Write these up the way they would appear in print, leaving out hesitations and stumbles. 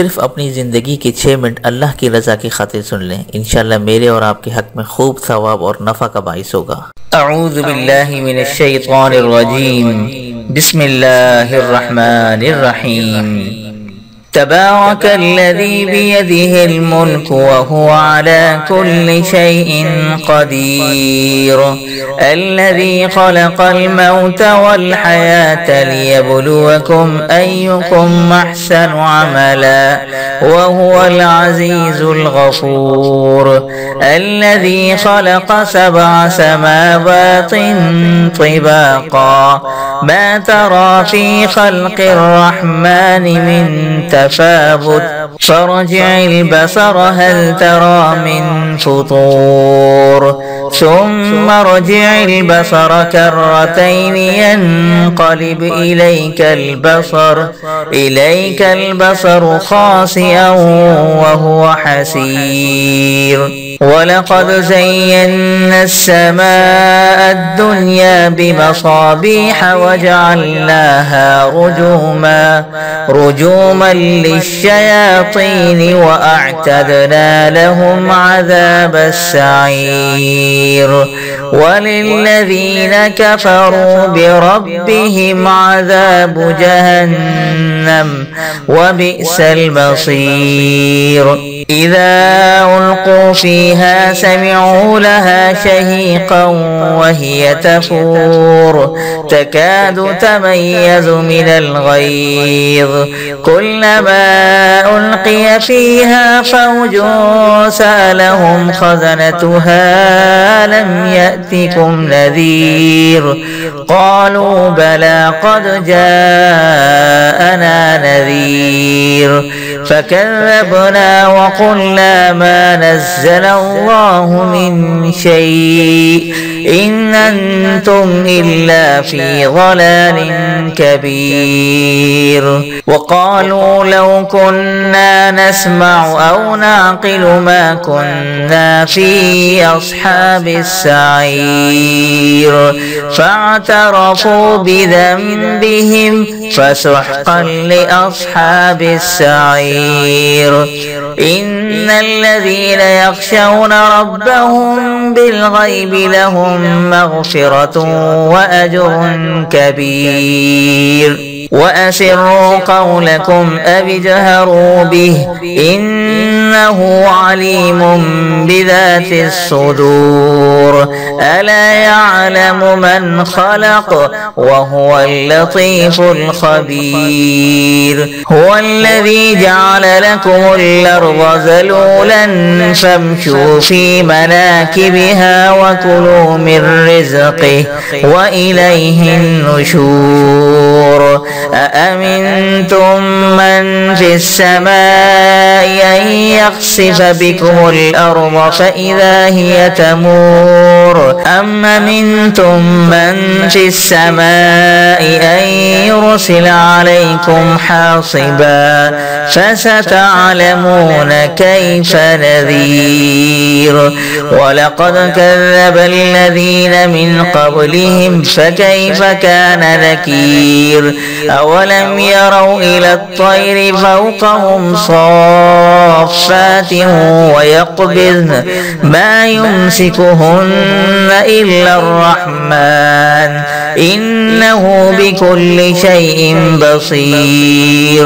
सिर्फ अपनी ज़िंदगी के 6 मिनट अल्लाह की रज़ा की खातिर सुन लें, इंशाअल्लाह मेरे और आपके हक़ में खूब सवाब और नफ़ा का बाइस होगा। अऊज़ु बिल्लाहि मिनश शैतानिर रजीम, बिस्मिल्लाहिर रहमानिर रहीम। तबारकल्लज़ी बियदिहिल मुल्क व हुवा अला कुल्लि शैइन क़दीर, अल्लज़ी ख़लक़ल मौत वल हयात लियब्लुवकुम अय्युकुम अहसनु अमला व हुवल अज़ीज़ुल गफ़ूर, अल्लज़ी ख़लक़ सबअ समावातिन तिबाक़ा, मा तरा फ़ी ख़ल्क़िर रहमानि मिन तफ़ावुत, फ़र्जि'ल बसर हल तरा मिन फ़ुतूर, सुम्मा रजि'ल बसर कर्रतैन यन्क़लिब इलैकल बसर ख़ासिअन व हुवा हसीर, वलक़द ज़य्यन्ना अस्समाअ अद्दुन्या बिमसाबीह वजअल्नाहा रुजूमन लिश्शयातीन वअअतदना लहुम अज़ाबस्सईर, वलिल्लज़ीन कफ़रू बिरब्बिहिम अज़ाबु जहन्नम वबिअसल मसीर, इज़ा उल्क़ू फ़ीहा समिअू लहा शहीक़न वहिय तफ़ूर, तकादु तमय्यज़ु मिनल ग़ैज़, कुल्लमा उल्क़िय फ़ीहा फ़ौजुन सअलहुम ख़ज़नतुहा अलम यअतिकुम नज़ीर, क़ालू बला क़द जाअना नज़ीर, फ़कज़्ज़बना वक़ुल्ना मा नज़्ज़लल्लाहु मिन शै'इन इन अंतुम इल्ला फ़ी ज़लालिन कबीर, वक़ालू लौ कुन्ना नस्मअु औ नअक़िलु मा कुन्ना फ़ी अस्हाबिस्सईर, फ़अतरफ़ू बिज़ंबिहिम फसुहक़न लिअस्हाबिस्सईर, इन्नल्लज़ीन यख़शौना रब्बहुम बिल्ग़ैबि लहुम मग़फ़िरतुन व अज्रुन कबीर, वअसिर्रू क़ौलकुम अव इजहरू बिहि इन्नहु अलीमुम बिज़ातिस सुदूर, अला यअलमु मन ख़लक़ व हुवल लतीफ़ुल ख़बीर, हुवल्लज़ी जअल लकुमुल अर्ज़ ज़लूलन फम्शू फ़ी मनाकिबिहा व कुलू मिन रिज़्क़िहि व इलैहिन नुशूर, अअमिनतुम मन फ़िस्समाइ अन यख़सिफ़ बिकुमुल अर्ज़ फ़इज़ा हिय तमूर, अम अमिनतुम मन फ़िस्समाइ अन युरसिल अलैकुम हासिबा, फसतअलमून कैफ़ नज़ीर, वलक़द कज़्ज़ब الذين من قبلهم فكيف كان نكير, أولم يروا إلى الطير فوقهم صافات ويقبضن ما يمسكهن إلا الرحمن إنه بكل شيء بصير,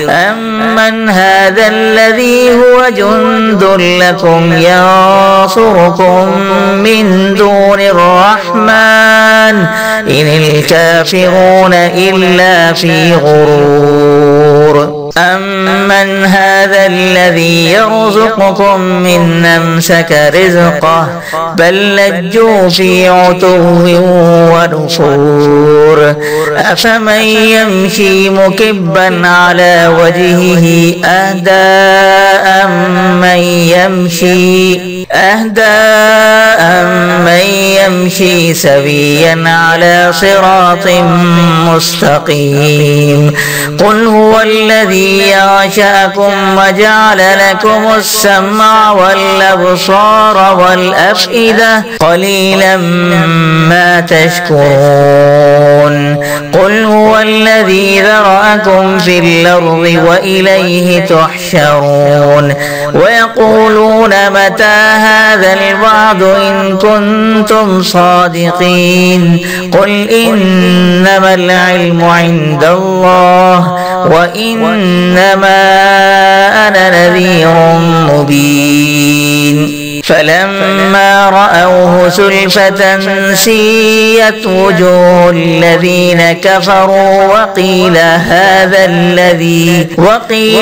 أمن هذا الذي هو جند لكم ينصركم من دون الرحمن إن الكافرون إلا في غرور, أمن هذا الذي يرزقكم من أمسك رزقه بل لجوا في عتو ونفور, أفمن يمشي مكبا على وجهه أهدى أمن يمشي سويا على صراط مستقيم, قل هو الذي يغشاكم وجعل جعل لكم السمع والأبصار والأفئدة قليلا ما تشكرون قل هو الذي ذرأكم في الأرض وإليه تحشرون ويقولون متى هذا الوعد إن كنتم صادقين قل إنما العلم عند الله وإنما أنا نذير مبين فلما رأوه زلفة سيئت وجوه الذين كفروا وقيل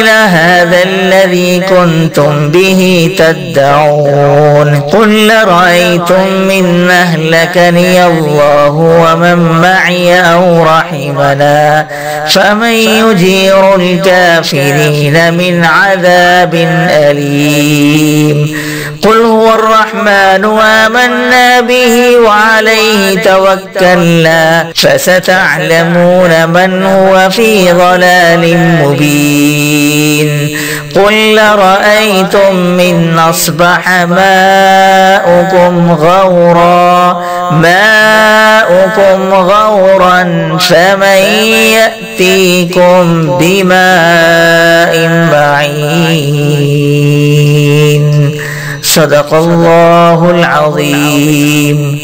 هذا الذي كنتم به تدعون قل رأيتم من أهلكني الله ومن معي أو رحمنا فمن يجير الكافرين من عذاب أليم قل هو الرحمن آمنا به وعليه توكلنا فستعلمون من هو في ضلال مبين قل رأيتم من أصبح ماؤكم غورا فمن يأتيكم بماء معين صدق الله العظيم.